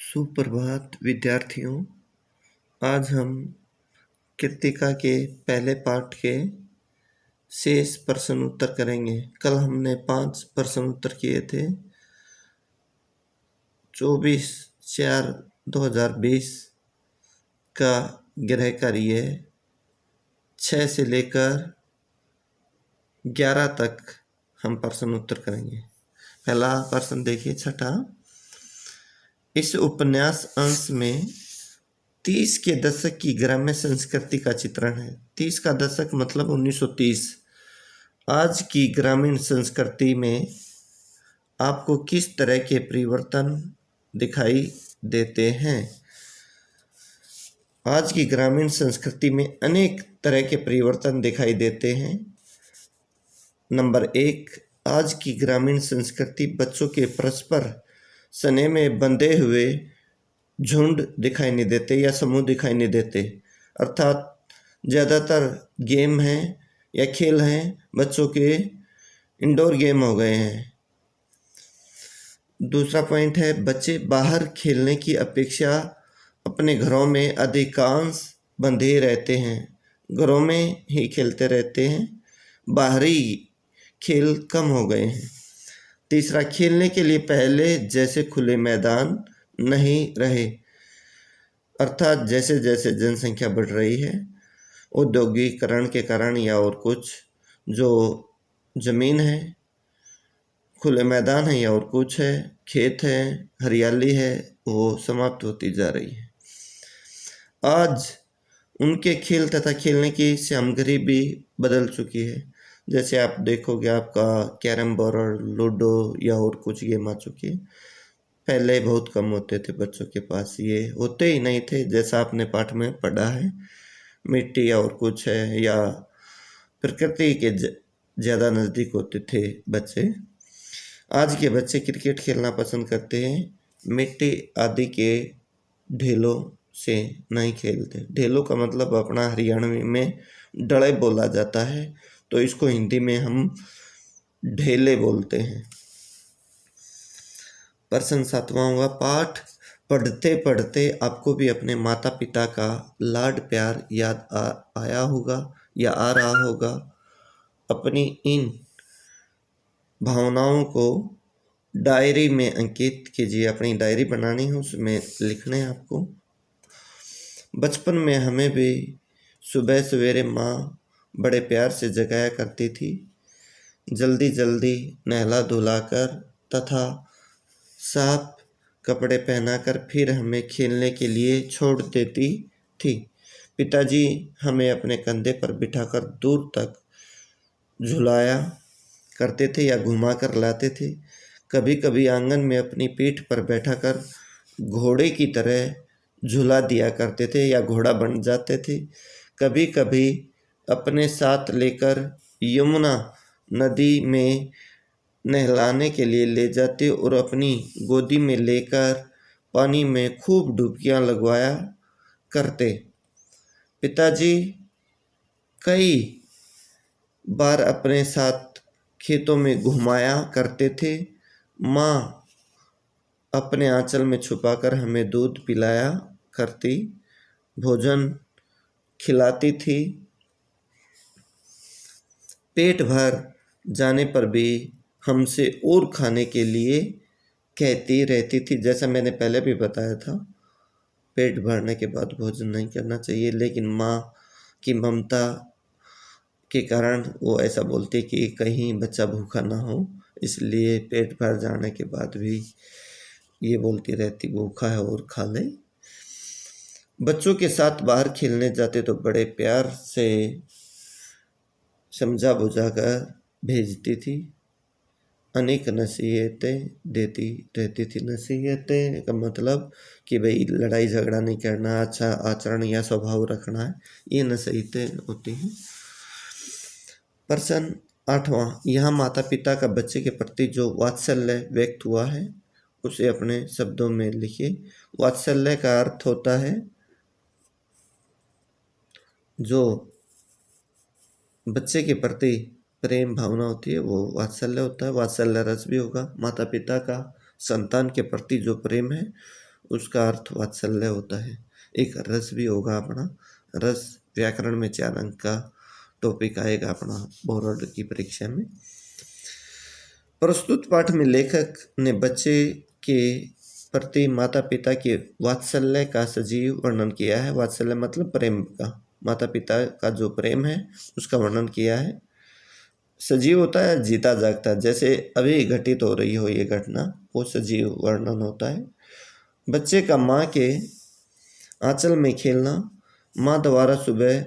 सुप्रभात विद्यार्थियों। आज हम कृत्तिका के पहले पाठ के शेष प्रश्न उत्तर करेंगे। कल हमने 5 प्रश्न उत्तर किए थे। 24/4/2020 का गृह कार्य 6 से लेकर 11 तक हम प्रश्न उत्तर करेंगे। पहला प्रश्न देखिए, छठा। इस उपन्यास अंश में 30 के दशक की ग्राम्य संस्कृति का चित्रण है। 30 का दशक मतलब 1930। आज की ग्रामीण संस्कृति में आपको किस तरह के परिवर्तन दिखाई देते हैं? आज की ग्रामीण संस्कृति में अनेक तरह के परिवर्तन दिखाई देते हैं। नंबर 1, आज की ग्रामीण संस्कृति बच्चों के परस्पर स्नेह में बंधे हुए झुंड दिखाई नहीं देते या समूह दिखाई नहीं देते, अर्थात ज़्यादातर गेम हैं या खेल हैं बच्चों के इंडोर गेम हो गए हैं। दूसरा पॉइंट है, बच्चे बाहर खेलने की अपेक्षा अपने घरों में अधिकांश बंधे रहते हैं, घरों में ही खेलते रहते हैं, बाहरी खेल कम हो गए हैं। तीसरा, खेलने के लिए पहले जैसे खुले मैदान नहीं रहे, अर्थात जैसे जैसे जनसंख्या बढ़ रही है, औद्योगिकरण के कारण या और कुछ, जो ज़मीन है, खुले मैदान है या और कुछ है, खेत है, हरियाली है, वो समाप्त होती जा रही है। आज उनके खेल तथा खेलने की सामग्री भी बदल चुकी है। जैसे आप देखोगे, आपका कैरम बोर्ड, लूडो या और कुछ गेम आ चुकी है। पहले बहुत कम होते थे बच्चों के पास, ये होते ही नहीं थे। जैसा आपने पाठ में पढ़ा है, मिट्टी और कुछ है या प्रकृति के ज़्यादा नज़दीक होते थे बच्चे। आज के बच्चे क्रिकेट खेलना पसंद करते हैं, मिट्टी आदि के ढेलों से नहीं खेलते। ढेलों का मतलब अपना हरियाणवी में डड़े बोला जाता है, तो इसको हिंदी में हम ढेले बोलते हैं। प्रश्न 7वां होगा, पाठ पढ़ते पढ़ते आपको भी अपने माता पिता का लाड प्यार याद आया होगा या आ रहा होगा। अपनी इन भावनाओं को डायरी में अंकित कीजिए। अपनी डायरी बनानी है, उसमें लिखना है आपको। बचपन में हमें भी सुबह सवेरे माँ बड़े प्यार से जगाया करती थी, जल्दी जल्दी नहला धुलाकर तथा साफ कपड़े पहनाकर फिर हमें खेलने के लिए छोड़ देती थी। पिताजी हमें अपने कंधे पर बिठाकर दूर तक झुलाया करते थे या घुमा कर लाते थे। कभी कभी आंगन में अपनी पीठ पर बैठाकर घोड़े की तरह झुला दिया करते थे या घोड़ा बन जाते थे। कभी कभी अपने साथ लेकर यमुना नदी में नहलाने के लिए ले जाते और अपनी गोदी में लेकर पानी में खूब डुबकियां लगवाया करते। पिताजी कई बार अपने साथ खेतों में घुमाया करते थे। माँ अपने आंचल में छुपाकर हमें दूध पिलाया करती, भोजन खिलाती थी। पेट भर जाने पर भी हमसे और खाने के लिए कहती रहती थी। जैसा मैंने पहले भी बताया था, पेट भरने के बाद भोजन नहीं करना चाहिए, लेकिन माँ की ममता के कारण वो ऐसा बोलती कि कहीं बच्चा भूखा ना हो, इसलिए पेट भर जाने के बाद भी ये बोलती रहती भूखा है और खा ले। बच्चों के साथ बाहर खेलने जाते तो बड़े प्यार से समझा बुझाकर भेजती थी, अनेक नसीहतें देती रहती थी। नसीहतें का मतलब कि भाई लड़ाई झगड़ा नहीं करना, अच्छा आचरण या स्वभाव रखना है, ये नसीहतें होती हैं। प्रश्न 8वां, यहाँ माता पिता का बच्चे के प्रति जो वात्सल्य व्यक्त हुआ है उसे अपने शब्दों में लिखिए। वात्सल्य का अर्थ होता है जो बच्चे के प्रति प्रेम भावना होती है, वो वात्सल्य होता है। वात्सल्य रस भी होगा। माता पिता का संतान के प्रति जो प्रेम है उसका अर्थ वात्सल्य होता है। एक रस भी होगा अपना, रस व्याकरण में 4 अंक का टॉपिक आएगा अपना बोर्ड की परीक्षा में। प्रस्तुत पाठ में लेखक ने बच्चे के प्रति माता पिता के वात्सल्य का सजीव वर्णन किया है। वात्सल्य मतलब प्रेम का, माता पिता का जो प्रेम है उसका वर्णन किया है। सजीव होता है जीता जागता, जैसे अभी घटित हो रही हो ये घटना, वो सजीव वर्णन होता है। बच्चे का माँ के आंचल में खेलना, माँ द्वारा सुबह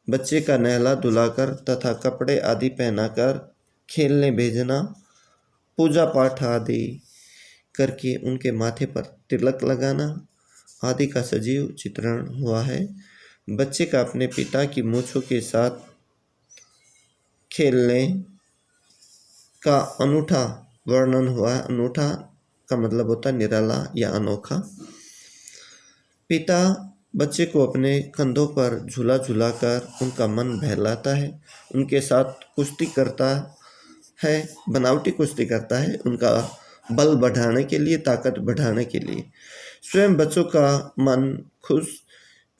बच्चे का नहला धुलाकर तथा कपड़े आदि पहनाकर खेलने भेजना, पूजा पाठ आदि करके उनके माथे पर तिलक लगाना आदि का सजीव चित्रण हुआ है। बच्चे का अपने पिता की मूंछों के साथ खेलने का अनूठा वर्णन हुआ है। अनूठा का मतलब होता है निराला या अनोखा। पिता बच्चे को अपने कंधों पर झूला झूलाकर उनका मन बहलाता है, उनके साथ कुश्ती करता है, बनावटी कुश्ती करता है, उनका बल बढ़ाने के लिए, ताकत बढ़ाने के लिए। स्वयं बच्चों का मन खुश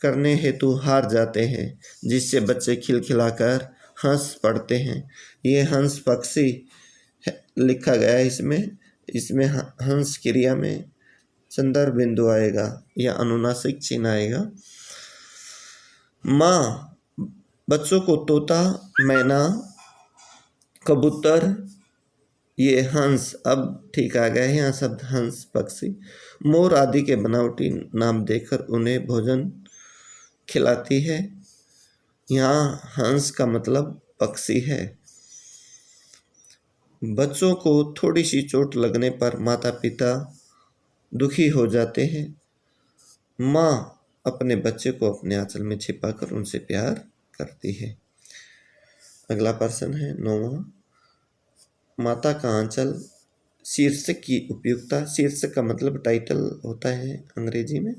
करने हेतु हार जाते हैं, जिससे बच्चे खिलखिलाकर हंस पड़ते हैं। ये हंस पक्षी लिखा गया है इसमें हंस क्रिया में संदर्भ बिंदु आएगा या अनुनासिक चिन्ह आएगा। माँ बच्चों को तोता, मैना, कबूतर, ये हंस, अब ठीक आ गया है यहाँ शब्द हंस, पक्षी, मोर आदि के बनावटी नाम देकर उन्हें भोजन खिलाती है। यहाँ हंस का मतलब पक्षी है। बच्चों को थोड़ी सी चोट लगने पर माता पिता दुखी हो जाते हैं। माँ अपने बच्चे को अपने आंचल में छिपाकर उनसे प्यार करती है। अगला प्रश्न है 9वां, माता का आंचल शीर्षक की उपयुक्तता। शीर्षक का मतलब टाइटल होता है अंग्रेजी में।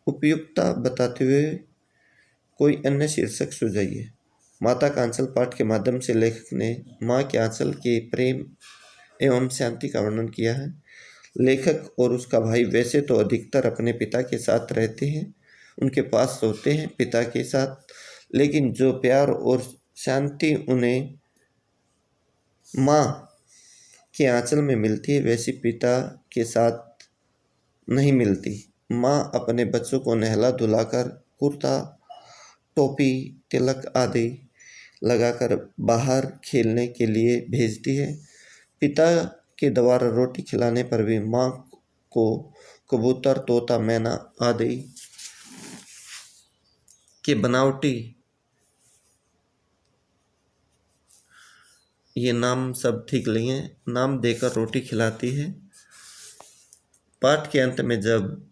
उपयुक्तता बताते हुए कोई अन्य शीर्षक सुझाइए। माता का आंचल पाठ के माध्यम से लेखक ने माँ के आंचल के प्रेम एवं शांति का वर्णन किया है। लेखक और उसका भाई वैसे तो अधिकतर अपने पिता के साथ रहते हैं, उनके पास सोते हैं पिता के साथ, लेकिन जो प्यार और शांति उन्हें माँ के आंचल में मिलती है वैसी पिता के साथ नहीं मिलती। माँ अपने बच्चों को नहला धुलाकर कुर्ता, टोपी, तिलक आदि लगाकर बाहर खेलने के लिए भेजती है। पिता के द्वारा रोटी खिलाने पर भी माँ को कबूतर, तोता, मैना आदि के बनावटी ये नाम सब ठीक लिए नाम देकर रोटी खिलाती है। पाठ के अंत में जब